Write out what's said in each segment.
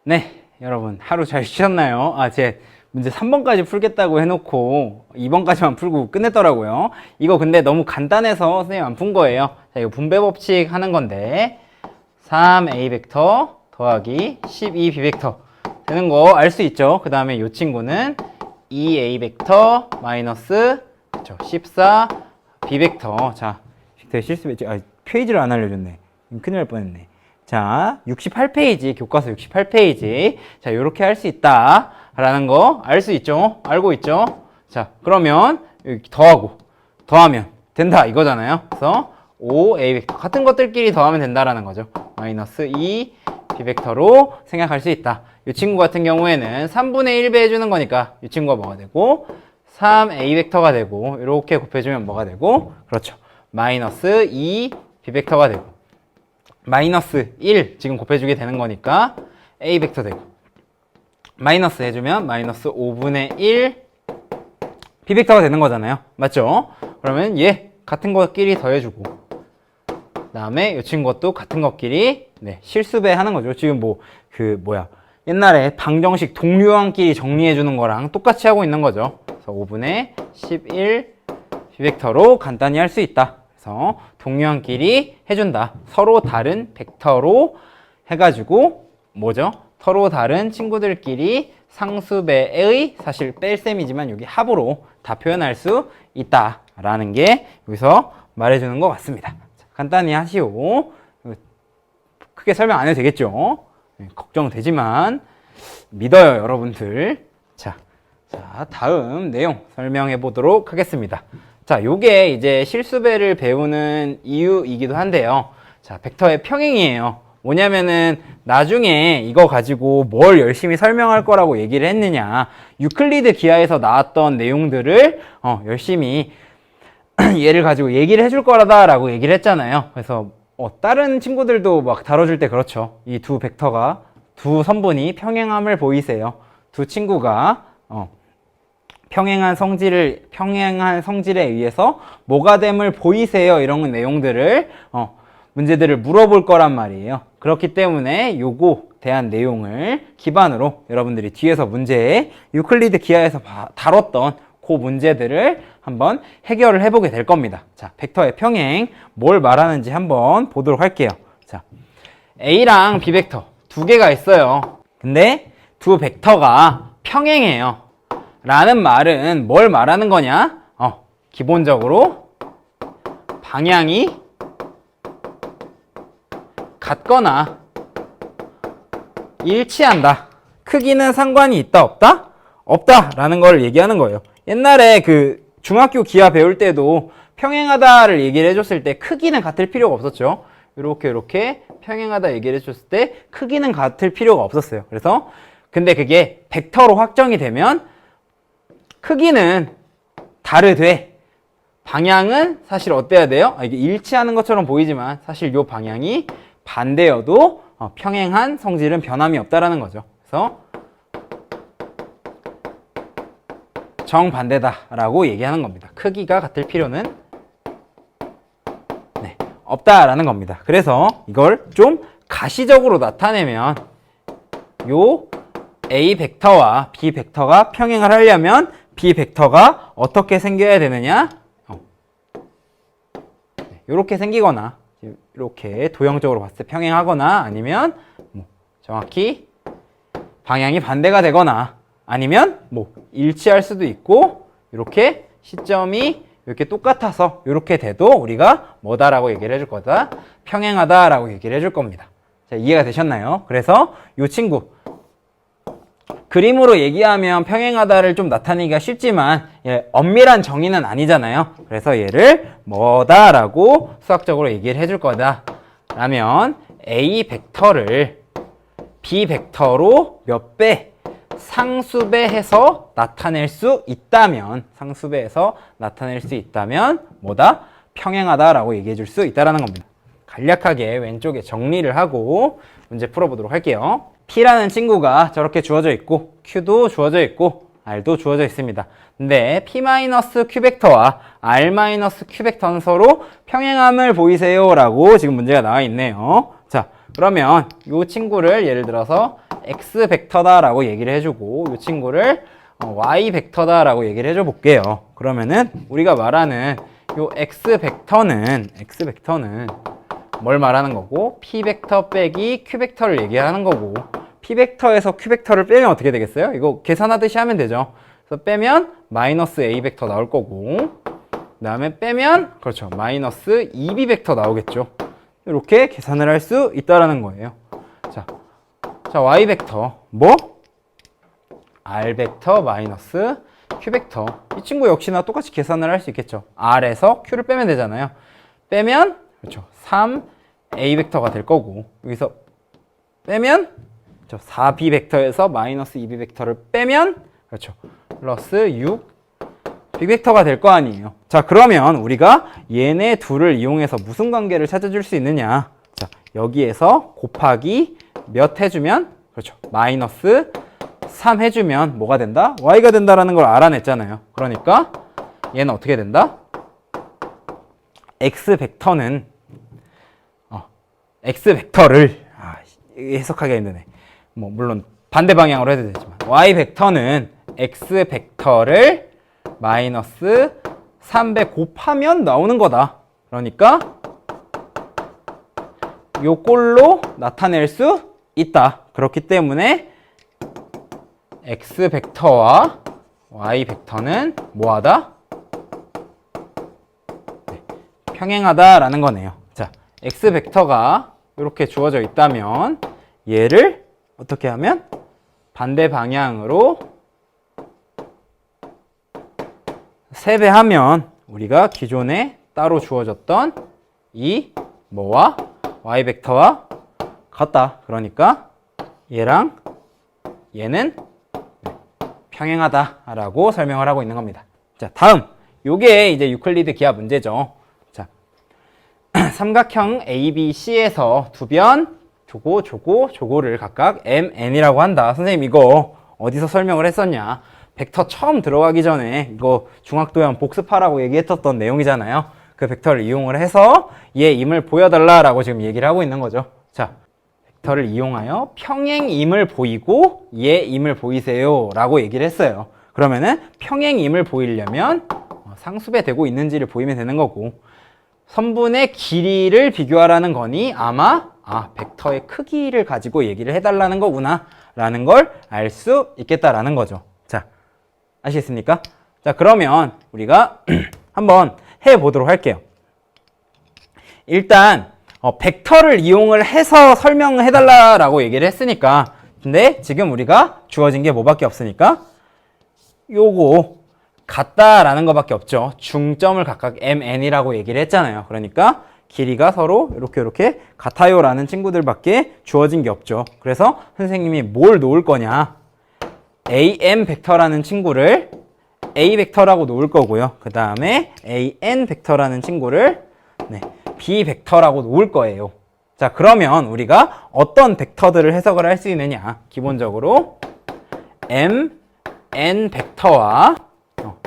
네, 여러분 하루 잘 쉬셨나요? 제 문제 3번까지 풀겠다고 해놓고 2번까지만 풀고 끝냈더라고요. 이거 근데 너무 간단해서 선생님 안 푼 거예요. 자, 이거 분배 법칙 하는 건데 3a 벡터 더하기 12b 벡터 되는 거 알 수 있죠? 그 다음에 이 친구는 2a 벡터 마이너스 14b 벡터. 자, 빅터의 실수배치. 페이지를 안 알려줬네. 큰일 날 뻔했네. 자, 68페이지, 교과서 68페이지. 자, 요렇게 할 수 있다. 라는 거 알 수 있죠? 알고 있죠? 자, 그러면 여기 더하면 된다. 이거잖아요. 그래서 5a 벡터. 같은 것들끼리 더하면 된다라는 거죠. 마이너스 2 b 벡터로 생각할 수 있다. 이 친구 같은 경우에는 3분의 1 배해주는 거니까 이 친구가 뭐가 되고 3a 벡터가 되고 이렇게 곱해주면 뭐가 되고 그렇죠. 마이너스 2 b 벡터가 되고 마이너스 1 지금 곱해주게 되는 거니까 a 벡터 되고 마이너스 해주면 마이너스 5분의 1 b 벡터가 되는 거잖아요. 맞죠? 그러면 얘 같은 것끼리 더해주고 그 다음에 이 친구 것도 같은 것끼리 실수배 하는 거죠. 지금 옛날에 방정식 동류항끼리 정리해주는 거랑 똑같이 하고 있는 거죠. 그래서 5분의 11 b 벡터로 간단히 할 수 있다. 그래서 동류항끼리 해준다. 서로 다른 벡터로 해가지고 뭐죠? 서로 다른 친구들끼리 상수배의 사실 뺄셈이지만 여기 합으로 다 표현할 수 있다라는 게 여기서 말해주는 것 같습니다. 자, 간단히 하시오. 크게 설명 안 해도 되겠죠? 걱정되지만 믿어요, 여러분들. 자, 다음 내용 설명해 보도록 하겠습니다. 자, 요게 이제 실수배를 배우는 이유이기도 한데요. 자, 벡터의 평행이에요. 뭐냐면은 나중에 이거 가지고 뭘 열심히 설명할 거라고 얘기를 했느냐. 유클리드 기하에서 나왔던 내용들을 열심히 얘를 가지고 얘기를 해줄 거라고 얘기를 했잖아요. 그래서 다른 친구들도 막 다뤄줄 때 그렇죠. 이 두 벡터가 두 선분이 평행함을 보이세요. 두 친구가 평행한 성질에 의해서 뭐가 됨을 보이세요. 이런 내용들을 문제들을 물어볼 거란 말이에요. 그렇기 때문에 요거 대한 내용을 기반으로 여러분들이 뒤에서 문제에 유클리드 기하에서 다뤘던 그 문제들을 한번 해결을 해보게 될 겁니다. 자, 벡터의 평행 뭘 말하는지 한번 보도록 할게요. 자, A랑 B 벡터 두 개가 있어요. 근데 두 벡터가 평행해요. 라는 말은 뭘 말하는 거냐? 기본적으로 방향이 같거나 일치한다. 크기는 상관이 있다, 없다? 없다라는 걸 얘기하는 거예요. 옛날에 그 중학교 기하 배울 때도 평행하다를 얘기를 해줬을 때 크기는 같을 필요가 없었죠. 이렇게 평행하다 얘기를 해줬을 때 크기는 같을 필요가 없었어요. 그래서 근데 그게 벡터로 확정이 되면 크기는 다르되 방향은 사실 어때야 돼요? 이게 일치하는 것처럼 보이지만 사실 이 방향이 반대여도 평행한 성질은 변함이 없다라는 거죠. 그래서 정반대다라고 얘기하는 겁니다. 크기가 같을 필요는 없다라는 겁니다. 그래서 이걸 좀 가시적으로 나타내면 요 A 벡터와 B 벡터가 평행을 하려면 B 벡터가 어떻게 생겨야 되느냐? 이렇게 생기거나 이렇게 도형적으로 봤을 때 평행하거나 아니면 정확히 방향이 반대가 되거나 아니면 일치할 수도 있고 이렇게 시점이 이렇게 똑같아서 이렇게 돼도 우리가 뭐다라고 얘기를 해줄 거다? 평행하다라고 얘기를 해줄 겁니다. 자, 이해가 되셨나요? 그래서 이 친구 그림으로 얘기하면 평행하다를 좀 나타내기가 쉽지만 엄밀한 정의는 아니잖아요. 그래서 얘를 뭐다라고 수학적으로 얘기를 해줄 거다 라면 A 벡터를 B 벡터로 몇 배 상수배해서 나타낼 수 있다면 뭐다? 평행하다라고 얘기해 줄 수 있다라는 겁니다. 간략하게 왼쪽에 정리를 하고 문제 풀어보도록 할게요. P라는 친구가 저렇게 주어져 있고 Q도 주어져 있고 R도 주어져 있습니다. 근데 P-Q 벡터와 R-Q 벡터는 서로 평행함을 보이세요 라고 지금 문제가 나와 있네요. 자, 그러면 이 친구를 예를 들어서 x 벡터다라고 얘기를 해주고 이 친구를 y 벡터다라고 얘기를 해줘 볼게요. 그러면은 우리가 말하는 요 x 벡터는 뭘 말하는 거고 p 벡터 빼기 q 벡터를 얘기하는 거고 p 벡터에서 q 벡터를 빼면 어떻게 되겠어요? 이거 계산하듯이 하면 되죠. 그래서 빼면 마이너스 a 벡터 나올 거고 그 다음에 빼면 그렇죠 마이너스 2b 벡터 나오겠죠. 이렇게 계산을 할 수 있다라는 거예요. 자 y 벡터 뭐? r 벡터 마이너스 q 벡터 이 친구 역시나 똑같이 계산을 할 수 있겠죠. r에서 q를 빼면 되잖아요. 빼면 그렇죠 3a 벡터가 될 거고 여기서 빼면 그렇죠 4b 벡터에서 마이너스 2b 벡터를 빼면 그렇죠 플러스 6 b 벡터가 될 거 아니에요. 자 그러면 우리가 얘네 둘을 이용해서 무슨 관계를 찾아줄 수 있느냐. 자 여기에서 곱하기 몇 해주면 그렇죠 마이너스 3 해주면 뭐가 된다? y가 된다라는 걸 알아냈잖아요. 그러니까 얘는 어떻게 된다? x 벡터는 x 벡터를 해석하기가 힘드네. 뭐 물론 반대 방향으로 해도 되지만 y 벡터는 x 벡터를 마이너스 3배 곱하면 나오는 거다. 그러니까 요 꼴로 나타낼 수 있다. 그렇기 때문에 x 벡터와 y 벡터는 뭐하다? 네, 평행하다라는 거네요. 자, x 벡터가 이렇게 주어져 있다면 얘를 어떻게 하면 반대 방향으로 세배하면 우리가 기존에 따로 주어졌던 이 뭐와 y 벡터와 같다. 그러니까 얘랑 얘는 평행하다라고 설명을 하고 있는 겁니다. 자, 다음 요게 이제 유클리드 기하 문제죠. 자, 삼각형 ABC에서 두 변 조고를 각각 MN이라고 한다. 선생님 이거 어디서 설명을 했었냐? 벡터 처음 들어가기 전에 이거 중학도형 복습하라고 얘기했었던 내용이잖아요. 그 벡터를 이용을 해서 얘임을 보여달라라고 지금 얘기를 하고 있는 거죠. 자, 벡터를 이용하여 평행임을 보이고 얘임을 보이세요 라고 얘기를 했어요. 그러면은 평행임을 보이려면 상수배되고 있는지를 보이면 되는 거고 선분의 길이를 비교하라는 거니 아마 벡터의 크기를 가지고 얘기를 해달라는 거구나 라는 걸 알 수 있겠다라는 거죠. 자, 아시겠습니까? 자, 그러면 우리가 한번 해보도록 할게요. 일단 벡터를 이용을 해서 설명해달라고 얘기를 했으니까 근데 지금 우리가 주어진 게 뭐밖에 없으니까 요거 같다라는 거밖에 없죠. 중점을 각각 MN이라고 얘기를 했잖아요. 그러니까 길이가 서로 이렇게 같아요 라는 친구들밖에 주어진 게 없죠. 그래서 선생님이 뭘 놓을 거냐 AM 벡터라는 친구를 A 벡터라고 놓을 거고요. 그 다음에 AN 벡터라는 친구를 B 벡터라고 놓을 거예요. 자, 그러면 우리가 어떤 벡터들을 해석을 할 수 있느냐. 기본적으로 M, N 벡터와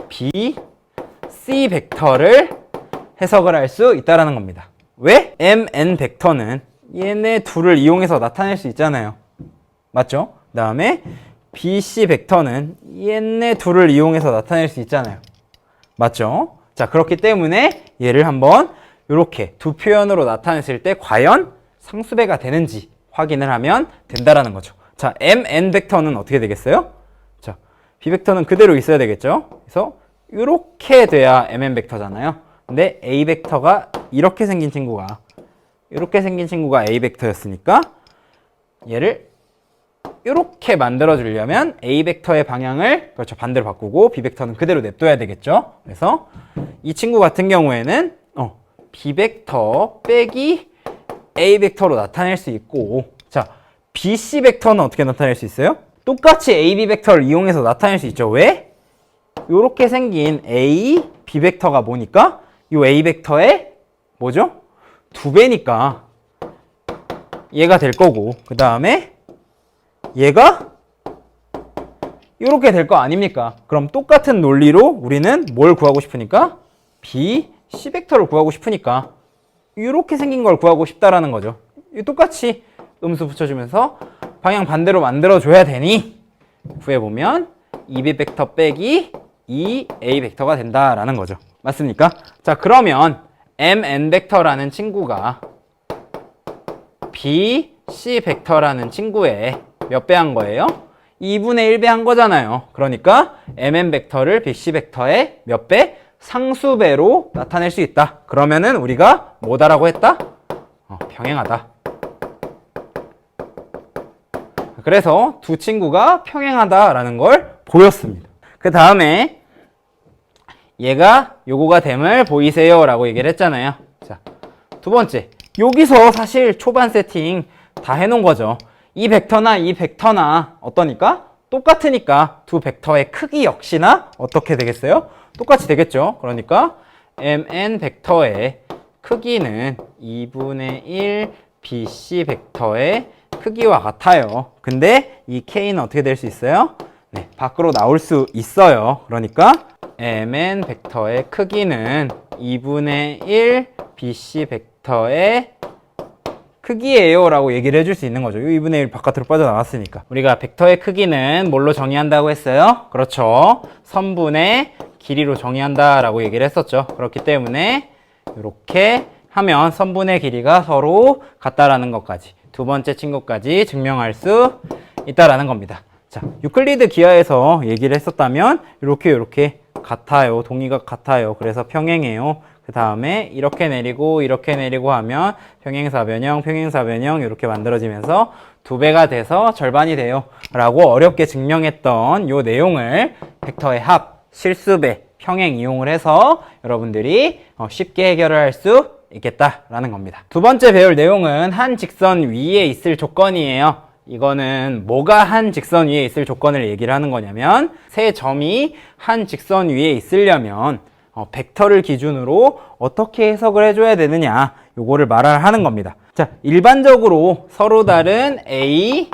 B, C 벡터를 해석을 할 수 있다는 겁니다. 왜? M, N 벡터는 얘네 둘을 이용해서 나타낼 수 있잖아요. 맞죠? 그 다음에 B, C 벡터는 얘네 둘을 이용해서 나타낼 수 있잖아요. 맞죠? 자, 그렇기 때문에 얘를 한번 이렇게 두 표현으로 나타냈을 때 과연 상수배가 되는지 확인을 하면 된다라는 거죠. 자, M, N 벡터는 어떻게 되겠어요? 자, B 벡터는 그대로 있어야 되겠죠? 그래서 이렇게 돼야 MN 벡터잖아요. 근데 A 벡터가 이렇게 생긴 친구가 A 벡터였으니까 얘를 이렇게 만들어 주려면 A 벡터의 방향을 그렇죠 반대로 바꾸고 B 벡터는 그대로 냅둬야 되겠죠. 그래서 이 친구 같은 경우에는 B 벡터 빼기 A 벡터로 나타낼 수 있고 자 BC 벡터는 어떻게 나타낼 수 있어요? 똑같이 AB 벡터를 이용해서 나타낼 수 있죠. 왜? 이렇게 생긴 A, B 벡터가 뭐니까? 이 A 벡터의 뭐죠? 2배니까 얘가 될 거고 그 다음에 얘가 이렇게 될 거 아닙니까? 그럼 똑같은 논리로 우리는 뭘 구하고 싶으니까? B, C 벡터를 구하고 싶으니까 이렇게 생긴 걸 구하고 싶다라는 거죠. 똑같이 음수 붙여주면서 방향 반대로 만들어줘야 되니 구해보면 2b 벡터 빼기 2a 벡터가 된다라는 거죠. 맞습니까? 자, 그러면 mn 벡터라는 친구가 bc 벡터라는 친구의 몇 배 한 거예요? 2분의 1배 한 거잖아요. 그러니까 mn 벡터를 bc 벡터의 몇 배? 상수배로 나타낼 수 있다. 그러면은 우리가 뭐다라고 했다? 평행하다. 그래서 두 친구가 평행하다라는 걸 보였습니다. 그 다음에 얘가 요거가 됨을 보이세요 라고 얘기를 했잖아요. 자, 두 번째, 여기서 사실 초반 세팅 다 해놓은 거죠. 이 벡터나 어떠니까? 똑같으니까 두 벡터의 크기 역시나 어떻게 되겠어요? 똑같이 되겠죠. 그러니까 mn 벡터의 크기는 2분의 1 bc 벡터의 크기와 같아요. 근데 이 k는 어떻게 될 수 있어요? 네, 밖으로 나올 수 있어요. 그러니까 mn 벡터의 크기는 2분의 1 bc 벡터의 크기예요 라고 얘기를 해줄 수 있는 거죠. 이 2분의 1 바깥으로 빠져나왔으니까. 우리가 벡터의 크기는 뭘로 정의한다고 했어요? 그렇죠. 선분의 길이로 정의한다 라고 얘기를 했었죠. 그렇기 때문에 이렇게 하면 선분의 길이가 서로 같다라는 것까지, 두 번째 친구까지 증명할 수 있다라는 겁니다. 자, 유클리드 기하에서 얘기를 했었다면 이렇게 같아요. 동의가 같아요. 그래서 평행해요. 그 다음에 이렇게 내리고 하면 평행사 변형 이렇게 만들어지면서 두 배가 돼서 절반이 돼요 라고 어렵게 증명했던 요 내용을 벡터의 합, 실수배, 평행 이용을 해서 여러분들이 쉽게 해결을 할 수 있겠다라는 겁니다. 두 번째 배울 내용은 한 직선 위에 있을 조건이에요. 이거는 뭐가 한 직선 위에 있을 조건을 얘기를 하는 거냐면 세 점이 한 직선 위에 있으려면 벡터를 기준으로 어떻게 해석을 해줘야 되느냐, 요거를 말하는 겁니다. 자, 일반적으로 서로 다른 A,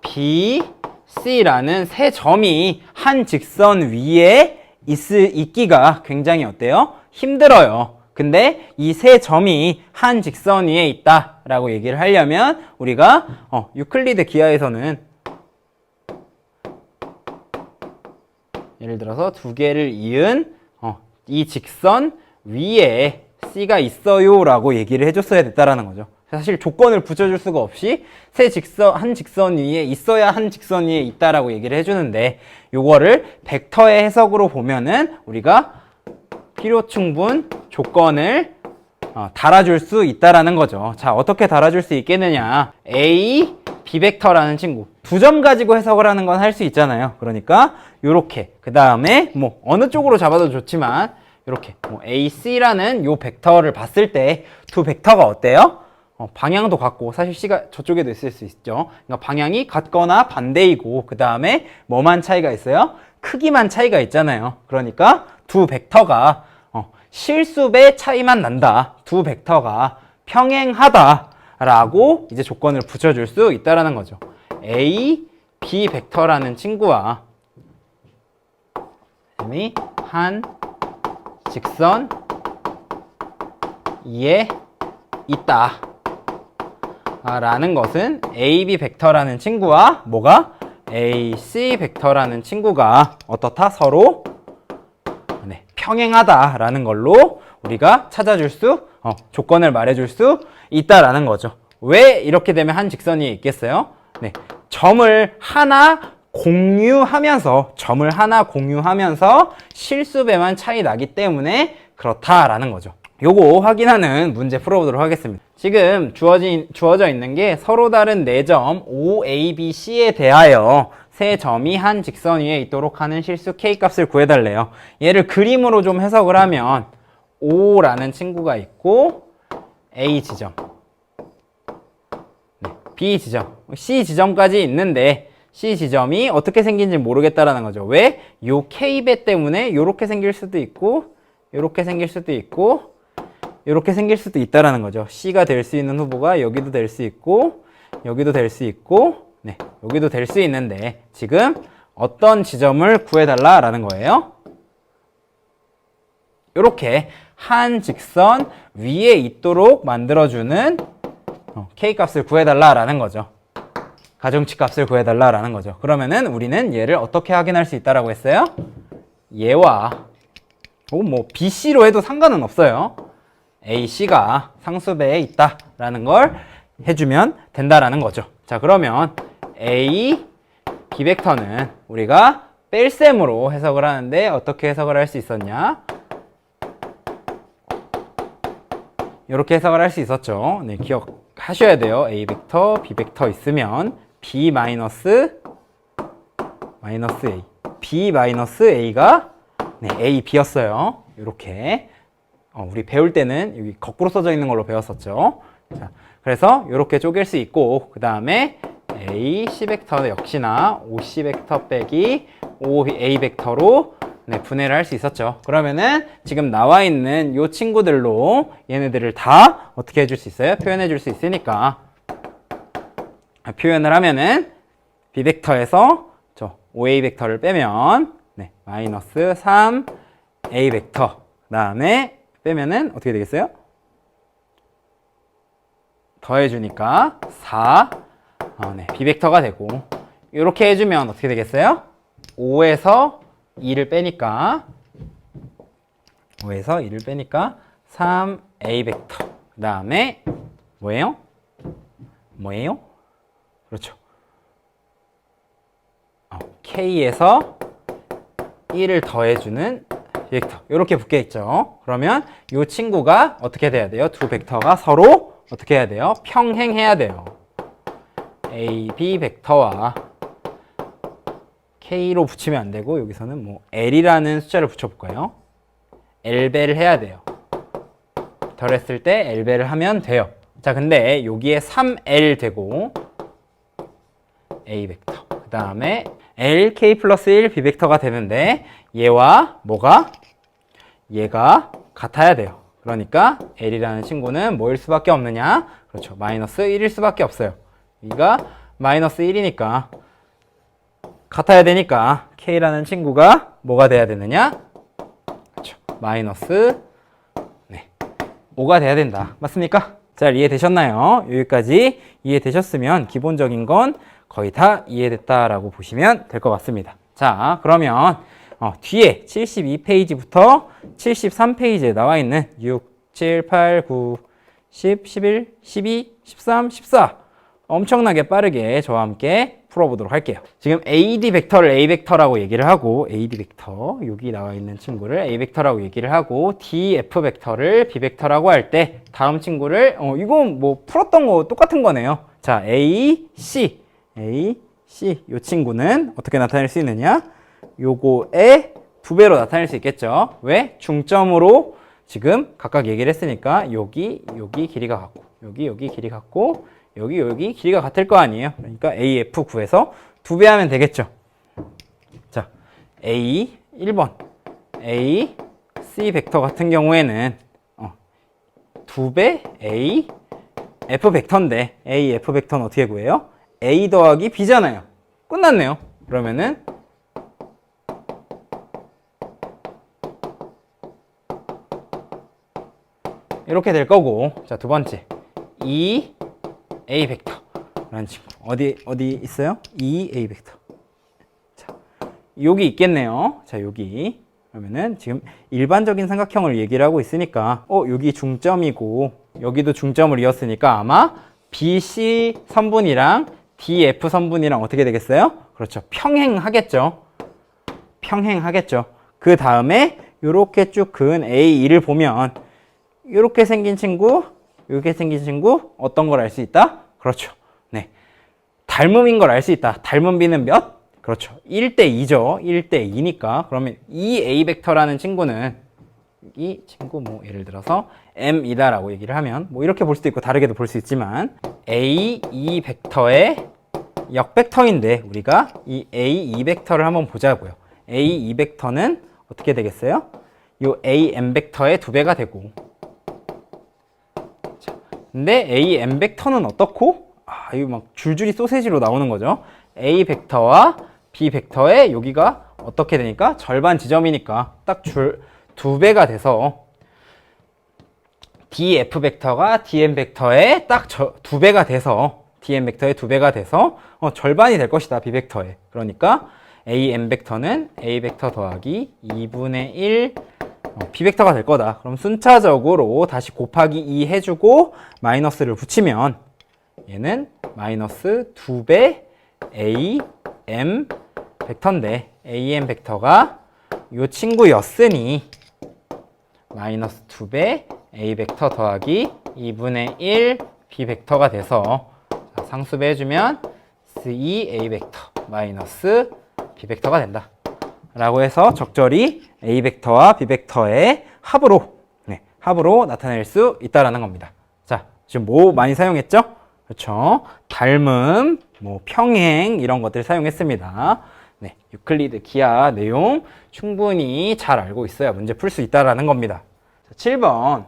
B, C라는 세 점이 한 직선 위에 있기가 굉장히 어때요? 힘들어요. 근데 이 세 점이 한 직선 위에 있다라고 얘기를 하려면 우리가 유클리드 기하에서는 예를 들어서 두 개를 이은 이 직선 위에 C가 있어요 라고 얘기를 해줬어야 됐다라는 거죠. 사실 조건을 붙여줄 수가 없이 한 직선 위에 있어야 한 직선 위에 있다라고 얘기를 해주는데, 요거를 벡터의 해석으로 보면은 우리가 필요 충분 조건을 달아줄 수 있다라는 거죠. 자, 어떻게 달아줄 수 있겠느냐. A, B 벡터라는 친구 두 점 가지고 해석을 하는 건 할 수 있잖아요. 그러니까 요렇게, 그 다음에 뭐 어느 쪽으로 잡아도 좋지만 요렇게 A, C라는 요 벡터를 봤을 때 두 벡터가 어때요? 방향도 같고, 사실 C가 저쪽에도 있을 수 있죠. 그러니까 방향이 같거나 반대이고, 그 다음에 뭐만 차이가 있어요? 크기만 차이가 있잖아요. 그러니까 두 벡터가 실수배 차이만 난다. 두 벡터가 평행하다 라고 이제 조건을 붙여줄 수 있다라는 거죠. A, B 벡터라는 친구와 한 직선 위에 있다 라는 것은 AB 벡터라는 친구와 뭐가? AC 벡터라는 친구가 어떻다? 서로 평행하다라는 걸로 우리가 찾아줄 수, 조건을 말해줄 수 있다라는 거죠. 왜 이렇게 되면 한 직선이 있겠어요? 네, 점을 하나 공유하면서 실수배만 차이 나기 때문에 그렇다라는 거죠. 요거 확인하는 문제 풀어보도록 하겠습니다. 지금 주어져 있는 게 서로 다른 4점 O, A, B, C에 대하여 세 점이 한 직선 위에 있도록 하는 실수 K 값을 구해달래요. 얘를 그림으로 좀 해석을 하면 O라는 친구가 있고 A 지점, B 지점, C 지점까지 있는데 C 지점이 어떻게 생긴지 모르겠다라는 거죠. 왜? 요 K배 때문에 요렇게 생길 수도 있고 요렇게 생길 수도 있고 요렇게 생길 수도 있다라는 거죠. C가 될 수 있는 후보가 여기도 될 수 있고 여기도 될 수 있고 여기도 될 수 있는데 지금 어떤 지점을 구해달라라는 거예요. 이렇게 한 직선 위에 있도록 만들어주는 K 값을 구해달라라는 거죠. 가중치 값을 구해달라라는 거죠. 그러면은 우리는 얘를 어떻게 확인할 수 있다라고 했어요? 얘와 뭐 BC로 해도 상관은 없어요. AC가 상수배에 있다라는 걸 해주면 된다라는 거죠. 자, 그러면 A, B 벡터는 우리가 뺄셈으로 해석을 하는데 어떻게 해석을 할 수 있었냐? 이렇게 해석을 할 수 있었죠. 네, 기억하셔야 돼요. A 벡터, B 벡터 있으면 B 마이너스 A, B 마이너스 A가 네, A, B였어요. 이렇게 우리 배울 때는 여기 거꾸로 써져 있는 걸로 배웠었죠. 자, 그래서 이렇게 쪼갤 수 있고 그 다음에 A, C 벡터 역시나 OC 벡터 빼기 OA 벡터로 네, 분해를 할 수 있었죠. 그러면은 지금 나와 있는 이 친구들로 얘네들을 다 어떻게 해줄 수 있어요? 표현해 줄 수 있으니까 표현을 하면은 B 벡터에서 저 OA 벡터를 빼면 네, 마이너스 3A 벡터 그 다음에 빼면은 어떻게 되겠어요? 더해주니까 4 네, B 벡터가 되고 이렇게 해주면 어떻게 되겠어요? 5에서 2를 빼니까 5에서 2를 빼니까 3A 벡터 그 다음에 뭐예요? 그렇죠. K에서 1을 더해주는 벡터 이렇게 붙게 있죠. 그러면 이 친구가 어떻게 돼야 돼요? 두 벡터가 서로 어떻게 해야 돼요? 평행해야 돼요. A, B 벡터와 K로 붙이면 안 되고 여기서는 뭐 L이라는 숫자를 붙여볼까요? L배를 해야 돼요. 덜했을 때 L배를 하면 돼요. 자, 근데 여기에 3L 되고 A 벡터 그 다음에 LK 플러스 1 B 벡터가 되는데 얘와 얘가 같아야 돼요. 그러니까 L이라는 친구는 뭐일 수밖에 없느냐? 그렇죠. 마이너스 1일 수밖에 없어요. 여기가 마이너스 1이니까 같아야 되니까 K라는 친구가 뭐가 돼야 되느냐? 그렇죠. 마이너스 5가 돼야 된다. 맞습니까? 잘 이해되셨나요? 여기까지 이해되셨으면 기본적인 건 거의 다 이해됐다라고 보시면 될 것 같습니다. 자, 그러면 뒤에 72페이지부터 73페이지에 나와 있는 6, 7, 8, 9, 10, 11, 12, 13, 14 엄청나게 빠르게 저와 함께 풀어보도록 할게요. 지금 AD 벡터를 A 벡터라고 얘기를 하고 AD 벡터 여기 나와 있는 친구를 A 벡터라고 얘기를 하고 DF 벡터를 B 벡터라고 할 때 다음 친구를 이건 뭐 풀었던 거 똑같은 거네요. 자, AC 이 친구는 어떻게 나타낼 수 있느냐? 요거의 2배로 나타낼 수 있겠죠. 왜? 중점으로 지금 각각 얘기를 했으니까 여기 길이가 같고 여기 길이가 같고 여기 길이가 같을 거 아니에요. 그러니까 AF 구해서 2배 하면 되겠죠. 자, A 1번 A C 벡터 같은 경우에는 2배 A F 벡터인데 A F 벡터는 어떻게 구해요? A 더하기 B잖아요. 끝났네요. 그러면은 이렇게 될 거고, 자, 두 번째 2A 벡터라는 친구 어디 있어요? 2A 벡터. 자, 여기 있겠네요. 자, 여기 그러면은 지금 일반적인 삼각형을 얘기를 하고 있으니까 여기 중점이고 여기도 중점을 이었으니까 아마 BC 선분이랑 DF 선분이랑 어떻게 되겠어요? 그렇죠. 평행하겠죠. 그 다음에 이렇게 쭉 그은 A2를 보면 이렇게 생긴 친구, 이렇게 생긴 친구 어떤 걸 알 수 있다? 그렇죠. 네, 닮음인 걸 알 수 있다. 닮은 B는 몇? 그렇죠. 1대2죠. 1대2니까 그러면 이 A 벡터라는 친구는 이 친구 뭐 예를 들어서 M이다라고 얘기를 하면 뭐 이렇게 볼 수도 있고 다르게도 볼 수 있지만 A2 벡터의 역벡터인데 우리가 이 A2 벡터를 한번 보자고요. A2 벡터는 어떻게 되겠어요? 이 AM 벡터의 2배가 되고 자, 근데 AM 벡터는 어떻고? 이거 막 줄줄이 소세지로 나오는 거죠. A 벡터와 B 벡터의 여기가 어떻게 되니까 절반 지점이니까 딱 2배가 돼서 DF 벡터가 DM 벡터의 딱 2배가 돼서 dn 벡터의 2배가 돼서 절반이 될 것이다, b 벡터의. 그러니까 am 벡터는 a 벡터 더하기 2분의 1 b 벡터가 될 거다. 그럼 순차적으로 다시 곱하기 2 해주고 마이너스를 붙이면 얘는 마이너스 2배 am 벡터인데 am 벡터가 이 친구였으니 마이너스 2배 a 벡터 더하기 2분의 1 b 벡터가 돼서 상수배 해주면 2a 벡터 마이너스 b 벡터가 된다 라고 해서 적절히 a 벡터와 b 벡터의 합으로 나타낼 수 있다라는 겁니다. 자, 지금 뭐 많이 사용했죠? 그렇죠. 닮음, 뭐 평행 이런 것들을 사용했습니다. 네, 유클리드 기하 내용 충분히 잘 알고 있어야 문제 풀 수 있다라는 겁니다. 자, 7번.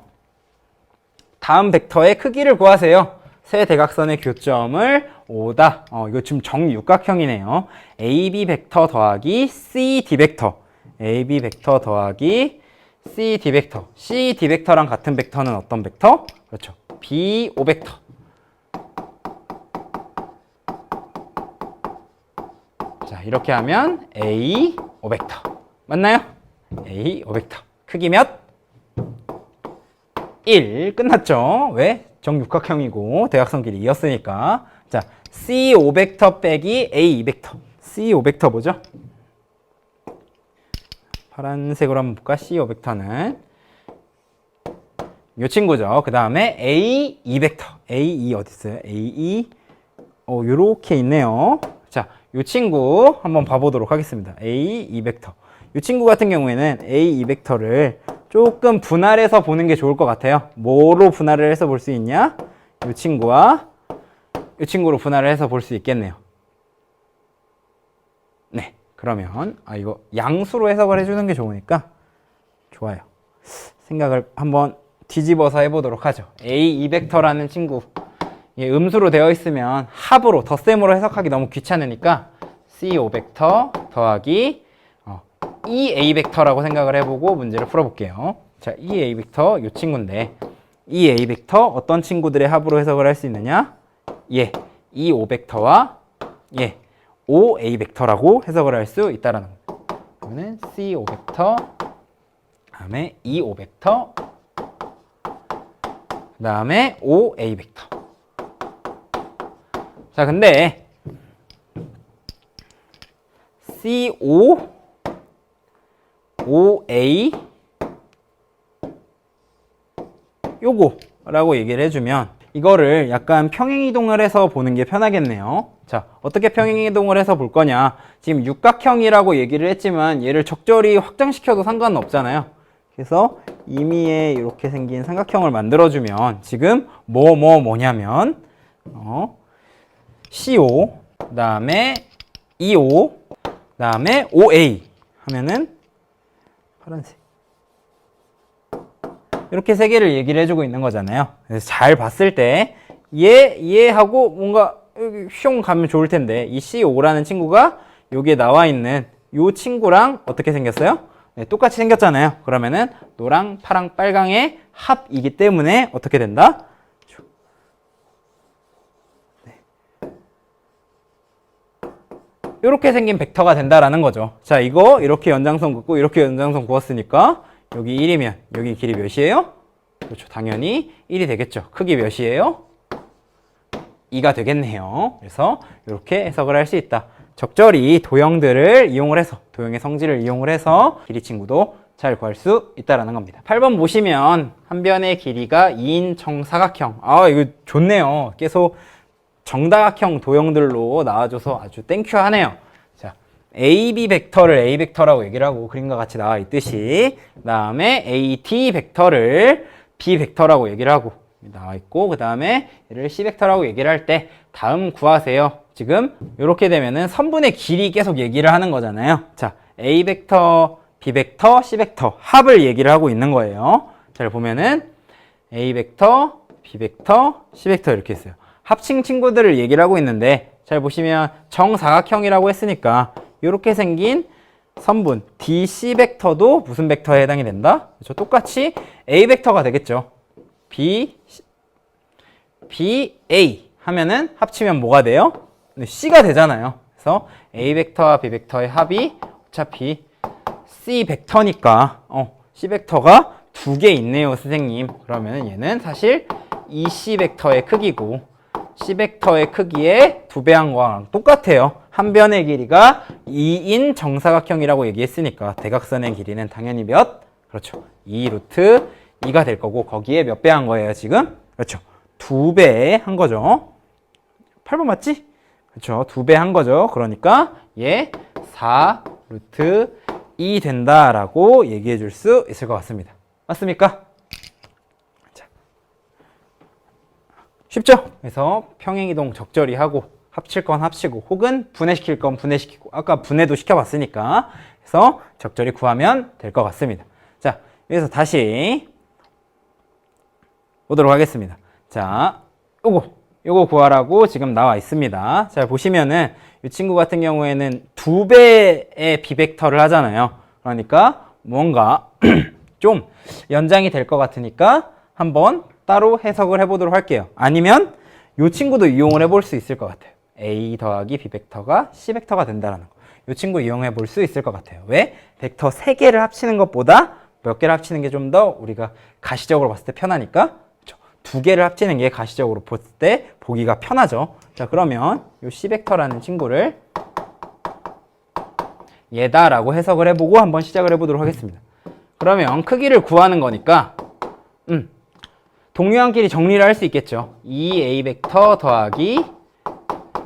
다음 벡터의 크기를 구하세요. 세 대각선의 교점을 5다. 이거 지금 정육각형이네요. AB 벡터 더하기 CD 벡터. AB 벡터 더하기 CD 벡터. CD 벡터랑 같은 벡터는 어떤 벡터? 그렇죠. B5 벡터. 자, 이렇게 하면 A5 벡터. 맞나요? A5 벡터. 크기 몇? 1. 끝났죠? 왜? 정육각형이고 대각선 길이 2였으니까. 자, C5 벡터 빼기 A2 벡터. C5 벡터 뭐죠? 파란색으로 한번 볼까? C5 벡터는 이 친구죠. 그 다음에 A2 벡터. A2 어디 있어요? A2. 요렇게 있네요. 자, 이 친구 한번 봐보도록 하겠습니다. A2 벡터. 이 친구 같은 경우에는 A2 벡터를 조금 분할해서 보는 게 좋을 것 같아요. 뭐로 분할을 해서 볼 수 있냐? 이 친구와 이 친구로 분할을 해서 볼 수 있겠네요. 네, 그러면 이거 양수로 해석을 해주는 게 좋으니까 좋아요. 생각을 한번 뒤집어서 해보도록 하죠. A2 벡터라는 친구, 음수로 되어 있으면 합으로, 덧셈으로 해석하기 너무 귀찮으니까 C5 벡터 더하기 2A 벡터라고 생각을 해보고 문제를 풀어볼게요. 자, 2A 벡터 이 친구인데 2A 벡터 어떤 친구들의 합으로 해석을 할 수 있느냐? 2O 벡터와 5A 벡터라고 해석을 할 수 있다라는 겁니다. 그러면 C5 벡터 다음에 2O 벡터 그 다음에 5A 벡터. 자, 근데 C5 5A 요거라고 얘기를 해주면 이거를 약간 평행이동을 해서 보는 게 편하겠네요. 자, 어떻게 평행이동을 해서 볼 거냐? 지금 육각형이라고 얘기를 했지만 얘를 적절히 확장시켜도 상관은 없잖아요. 그래서 임의에 이렇게 생긴 삼각형을 만들어주면 지금 뭐냐면 CO 그 다음에 2O 그 다음에 5A 하면은 파란색 이렇게 세 개를 얘기를 해주고 있는 거잖아요. 그래서 잘 봤을 때 얘하고 뭔가 휘용 가면 좋을 텐데 이 C5라는 친구가 여기에 나와 있는 이 친구랑 어떻게 생겼어요? 네, 똑같이 생겼잖아요. 그러면은 노랑, 파랑, 빨강의 합이기 때문에 어떻게 된다? 이렇게 생긴 벡터가 된다라는 거죠. 자, 이거 이렇게 연장선 긋고 이렇게 연장선 그었으니까 여기 1이면 여기 길이 몇이에요? 그렇죠. 당연히 1이 되겠죠. 크기 몇이에요? 2가 되겠네요. 그래서 이렇게 해석을 할 수 있다. 적절히 도형들을 이용을 해서, 도형의 성질을 이용을 해서 길이 친구도 잘 구할 수 있다라는 겁니다. 8번 보시면 한 변의 길이가 2인 정사각형. 이거 좋네요. 계속 정다각형 도형들로 나와줘서 아주 땡큐하네요. 자, AB 벡터를 A 벡터라고 얘기를 하고 그림과 같이 나와 있듯이 그 다음에 AT 벡터를 B 벡터라고 얘기를 하고 나와 있고 그 다음에 얘를 C 벡터라고 얘기를 할 때 다음 구하세요. 지금 이렇게 되면은 선분의 길이 계속 얘기를 하는 거잖아요. 자, A 벡터, B 벡터, C 벡터 합을 얘기를 하고 있는 거예요. 잘 보면은 A 벡터, B 벡터, C 벡터 이렇게 있어요. 합친 친구들을 얘기를 하고 있는데 잘 보시면 정사각형이라고 했으니까 이렇게 생긴 선분 DC 벡터도 무슨 벡터에 해당이 된다? 그렇죠? 똑같이 A 벡터가 되겠죠. B, A 하면은 합치면 뭐가 돼요? C가 되잖아요. 그래서 A 벡터와 B 벡터의 합이 어차피 C 벡터니까 C 벡터가 두 개 있네요, 선생님. 그러면 얘는 사실 이 C 벡터의 크기고 C 벡터의 크기의 2배한 거랑 똑같아요. 한 변의 길이가 2인 정사각형이라고 얘기했으니까 대각선의 길이는 당연히 몇? 그렇죠. 2 루트 2가 될 거고 거기에 몇 배 한 거예요, 지금? 그렇죠. 2배 한 거죠. 8번 맞지? 그렇죠. 2배 한 거죠. 그러니까 얘 4 루트 2 된다라고 얘기해 줄 수 있을 것 같습니다. 맞습니까? 자, 쉽죠? 그래서 평행이동 적절히 하고 합칠 건 합치고 혹은 분해시킬 건 분해시키고 아까 분해도 시켜봤으니까 그래서 적절히 구하면 될 것 같습니다. 자, 여기서 다시 보도록 하겠습니다. 자, 요거 구하라고 지금 나와 있습니다. 자, 보시면은 이 친구 같은 경우에는 2배의 비벡터를 하잖아요. 그러니까 뭔가 좀 연장이 될 것 같으니까 한번 따로 해석을 해보도록 할게요. 아니면 이 친구도 이용을 해볼 수 있을 것 같아요. A 더하기 B 벡터가 C 벡터가 된다는 거. 이 친구 이용해 볼 수 있을 것 같아요. 왜? 벡터 3개를 합치는 것보다 몇 개를 합치는 게 좀 더 우리가 가시적으로 봤을 때 편하니까 2개를 합치는 게 가시적으로 볼 때 보기가 편하죠. 자, 그러면 이 C 벡터라는 친구를 얘다라고 해석을 해보고 한번 시작을 해보도록 하겠습니다. 그러면 크기를 구하는 거니까 동류한끼리 정리를 할 수 있겠죠. 2A 벡터 더하기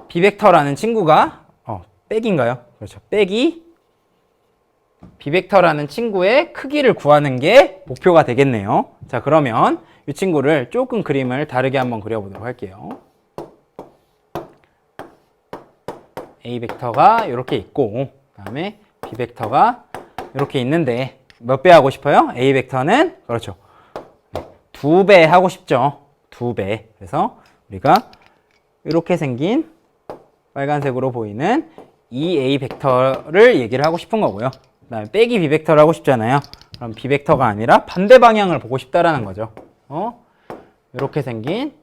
B 벡터라는 친구가 백인가요? 그렇죠. 빼기 B 벡터라는 친구의 크기를 구하는 게 목표가 되겠네요. 자, 그러면 이 친구를 조금 그림을 다르게 한번 그려보도록 할게요. A 벡터가 이렇게 있고 그다음에 B 벡터가 이렇게 있는데 몇 배 하고 싶어요? A 벡터는 그렇죠. 2배 하고 싶죠. 2배. 그래서 우리가 이렇게 생긴 빨간색으로 보이는 이 A 벡터를 얘기를 하고 싶은 거고요. 그다음에 빼기 B 벡터를 하고 싶잖아요. 그럼 B 벡터가 아니라 반대 방향을 보고 싶다라는 거죠. 이렇게 생긴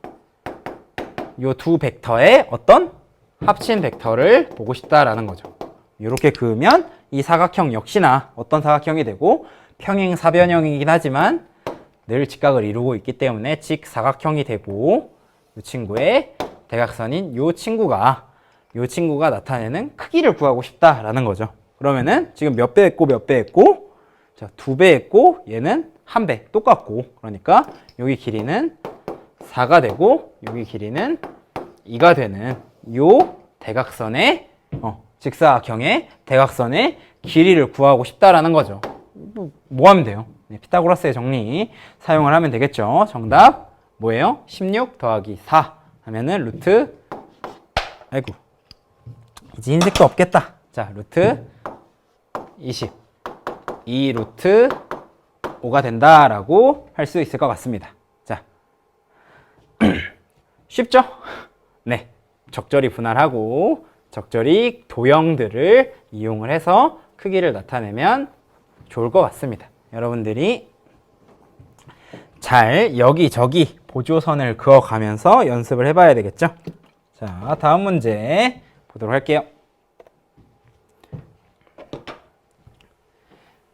이 두 벡터의 어떤 합친 벡터를 보고 싶다라는 거죠. 이렇게 그으면 이 사각형 역시나 어떤 사각형이 되고 평행사변형이긴 하지만 늘 직각을 이루고 있기 때문에 직사각형이 되고 이 친구의 대각선인 이 친구가 나타내는 크기를 구하고 싶다라는 거죠. 그러면은 지금 몇 배 했고 몇 배 했고 자, 2배 했고 얘는 1배 똑같고 그러니까 여기 길이는 4가 되고 여기 길이는 2가 되는 요 대각선의 직사각형의 대각선의 길이를 구하고 싶다라는 거죠. 뭐 하면 돼요? 네, 피타고라스의 정리 사용을 하면 되겠죠. 정답 뭐예요? 16 더하기 4 하면은 루트 아이고 이제 흰색도 없겠다. 자, 루트 20 2 루트 5가 된다라고 할 수 있을 것 같습니다. 자, 쉽죠? 네, 적절히 분할하고 적절히 도형들을 이용을 해서 크기를 나타내면 좋을 것 같습니다. 여러분들이 잘 여기저기 보조선을 그어가면서 연습을 해봐야 되겠죠? 자, 다음 문제 보도록 할게요.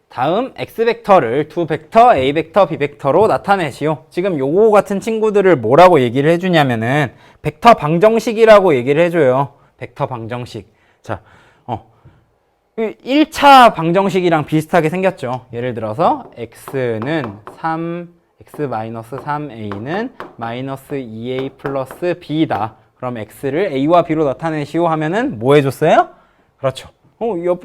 다음 X벡터를 두 벡터 A벡터, B벡터로 나타내시오. 지금 요거 같은 친구들을 뭐라고 얘기를 해주냐면은 벡터 방정식이라고 얘기를 해줘요. 벡터 방정식. 자, 1차 방정식이랑 비슷하게 생겼죠. 예를 들어서 X는 3X-3A는 마이너스 2A 플러스 B다. 그럼 X를 A와 B로 나타내시오 하면은 뭐 해줬어요? 그렇죠.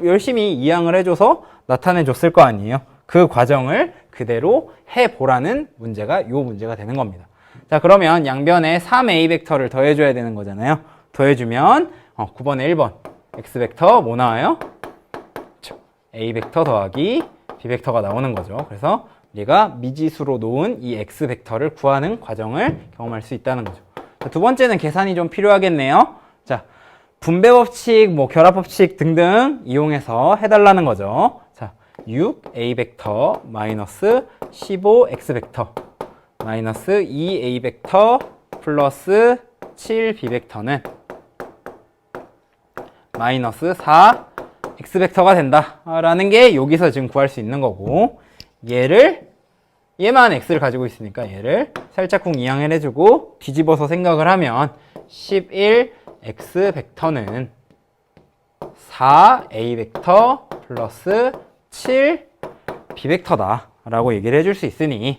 열심히 이항을 해줘서 나타내 줬을 거 아니에요. 그 과정을 그대로 해보라는 문제가 요 문제가 되는 겁니다. 자, 그러면 양변에 3A 벡터를 더해줘야 되는 거잖아요. 더해주면 9번에 1번 X벡터 뭐 나와요? A 벡터 더하기 B 벡터가 나오는 거죠. 그래서 우리가 미지수로 놓은 이 X 벡터를 구하는 과정을 경험할 수 있다는 거죠. 자, 두 번째는 계산이 좀 필요하겠네요. 자, 분배 법칙, 결합 법칙 등등 이용해서 해달라는 거죠. 자, 6A 벡터 마이너스 15X 벡터 마이너스 2A 벡터 플러스 7 B벡터는 마이너스 4 X벡터가 된다 라는 게 여기서 지금 구할 수 있는 거고, 얘만 X를 가지고 있으니까 얘를 살짝쿵 이항을 해주고 뒤집어서 생각을 하면 11 X벡터는 4A 벡터 플러스 7 B벡터다 라고 얘기를 해줄 수 있으니,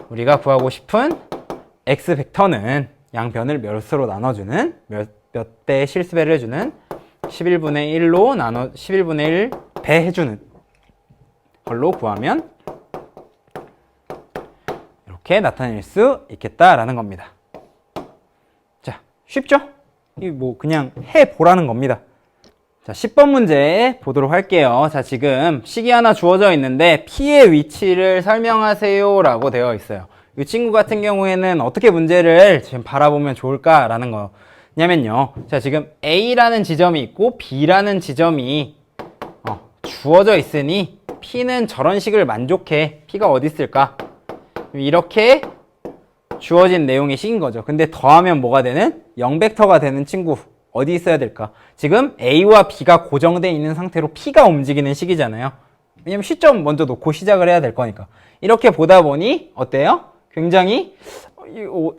우리가 구하고 싶은 X벡터는 양변을 몇으로 나눠주는, 몇 배 실수배를 해주는 11분의 1로 11분의 1 배 해주는 걸로 구하면 이렇게 나타낼 수 있겠다라는 겁니다. 자, 쉽죠? 이 뭐 그냥 해보라는 겁니다. 자, 10번 문제 보도록 할게요. 자, 지금 식이 하나 주어져 있는데 P의 위치를 설명하세요 라고 되어 있어요. 이 친구 같은 경우에는 어떻게 문제를 지금 바라보면 좋을까라는 거냐면요. 자, 지금 A라는 지점이 있고 B라는 지점이 주어져 있으니 P는 저런 식을 만족해. P가 어디 있을까? 이렇게 주어진 내용의 식인 거죠. 근데 더하면 뭐가 되는? 0벡터가 되는 친구 어디 있어야 될까? 지금 A와 B가 고정되어 있는 상태로 P가 움직이는 식이잖아요. 왜냐면 시점 먼저 놓고 시작을 해야 될 거니까. 이렇게 보다 보니 어때요? 굉장히